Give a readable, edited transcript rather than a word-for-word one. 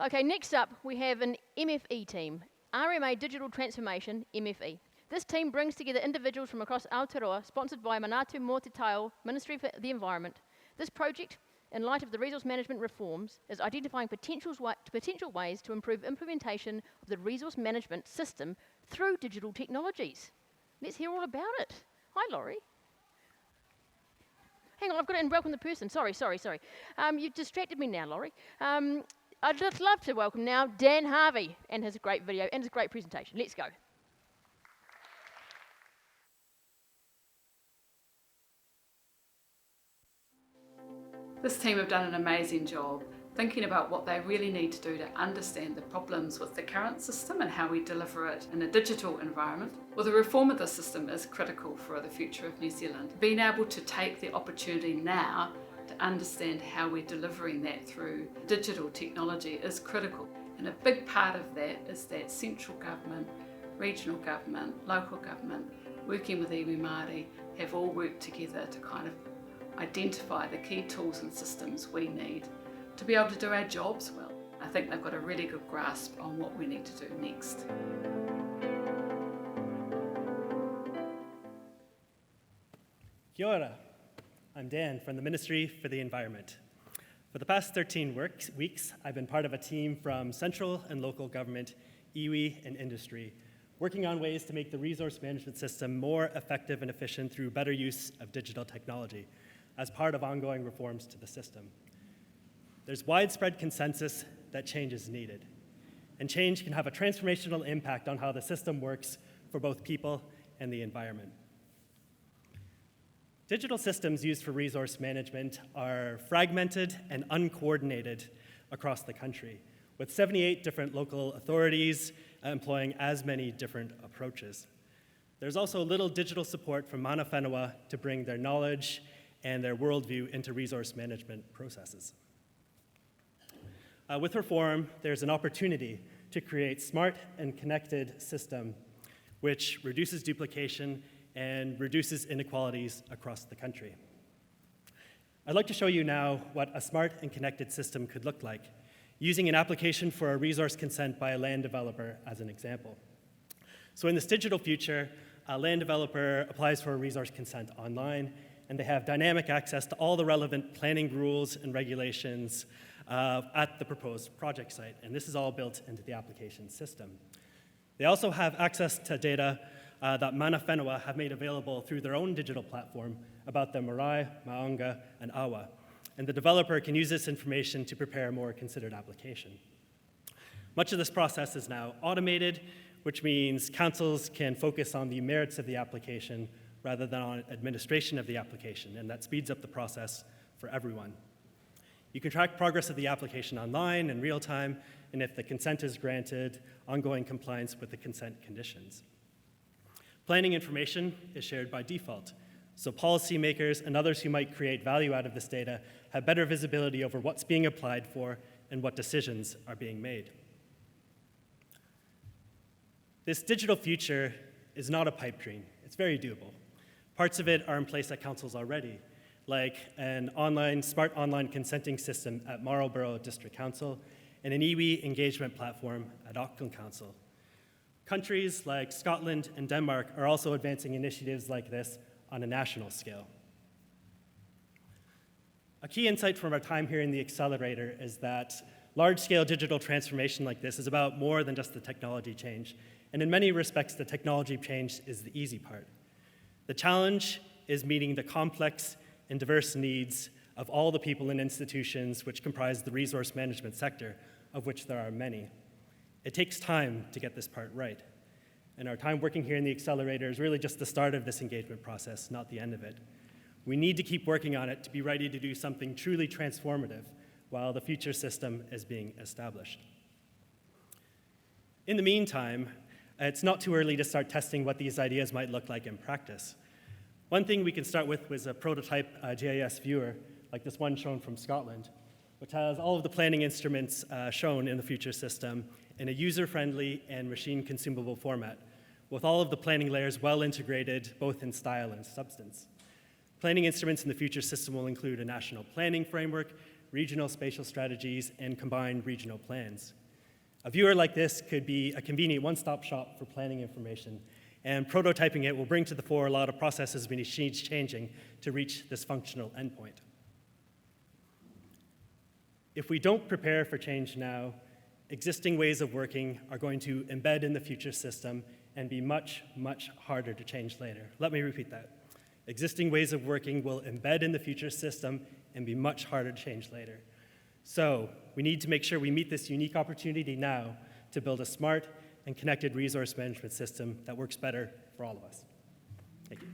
Okay, next up we have an MFE team, RMA Digital Transformation, MFE. This team brings together individuals from across Aotearoa, sponsored by Manatu Mō Te Tao, Ministry for the Environment. This project, in light of the resource management reforms, is identifying potential ways to improve implementation of the resource management system through digital technologies. Let's hear all about it. Hi, Laurie. Hang on, I've got to welcome the person. Sorry. You distracted me now, Laurie. I'd just love to welcome now Dan Harvey and his great video and his great presentation. Let's go. This team have done an amazing job thinking about what they really need to do to understand the problems with the current system and how we deliver it in a digital environment. Well, the reform of the system is critical for the future of New Zealand. Being able to take the opportunity now to understand how we're delivering that through digital technology is critical. And a big part of that is that central government, regional government, local government, working with iwi Māori, have all worked together to kind of identify the key tools and systems we need to be able to do our jobs well. I think they've got a really good grasp on what we need to do next. Kia ora. I'm Dan from the Ministry for the Environment. For the past 13 weeks, I've been part of a team from central and local government, iwi, and industry, working on ways to make the resource management system more effective and efficient through better use of digital technology as part of ongoing reforms to the system. There's widespread consensus that change is needed, and change can have a transformational impact on how the system works for both people and the environment. Digital systems used for resource management are fragmented and uncoordinated across the country, with 78 different local authorities employing as many different approaches. There's also little digital support from mana whenua to bring their knowledge and their worldview into resource management processes. With reform, there's an opportunity to create smart and connected system which reduces duplication and reduces inequalities across the country. I'd like to show you now what a smart and connected system could look like, using an application for a resource consent by a land developer as an example. So in this digital future, a land developer applies for a resource consent online, and they have dynamic access to all the relevant planning rules and regulations at the proposed project site, and this is all built into the application system. They also have access to data that mana whenua have made available through their own digital platform about the marae, maunga, and awa, and the developer can use this information to prepare a more considered application. Much of this process is now automated, which means councils can focus on the merits of the application rather than on administration of the application, and that speeds up the process for everyone. You can track progress of the application online in real time, and if the consent is granted, ongoing compliance with the consent conditions. Planning information is shared by default, so policymakers and others who might create value out of this data have better visibility over what's being applied for and what decisions are being made. This digital future is not a pipe dream. It's very doable. Parts of it are in place at councils already, like an smart online consenting system at Marlborough District Council and an iwi engagement platform at Auckland Council. Countries like Scotland and Denmark are also advancing initiatives like this on a national scale. A key insight from our time here in the accelerator is that large-scale digital transformation like this is about more than just the technology change, and in many respects, the technology change is the easy part. The challenge is meeting the complex and diverse needs of all the people and institutions which comprise the resource management sector, of which there are many. It takes time to get this part right. And our time working here in the accelerator is really just the start of this engagement process, not the end of it. We need to keep working on it to be ready to do something truly transformative while the future system is being established. In the meantime, it's not too early to start testing what these ideas might look like in practice. One thing we can start with was a prototype GIS viewer, like this one shown from Scotland, which has all of the planning instruments shown in the future system in a user-friendly and machine-consumable format, with all of the planning layers well integrated, both in style and substance. Planning instruments in the future system will include a national planning framework regional spatial strategies, and combined regional plans. A viewer like this could be a convenient one-stop shop for planning information, and prototyping it will bring to the fore a lot of processes we need changing to reach this functional endpoint. If we don't prepare for change now, existing ways of working are going to embed in the future system and be much, much harder to change later. Let me repeat that. Existing ways of working will embed in the future system and be much harder to change later. So we need to make sure we meet this unique opportunity now to build a smart and connected resource management system that works better for all of us. Thank you.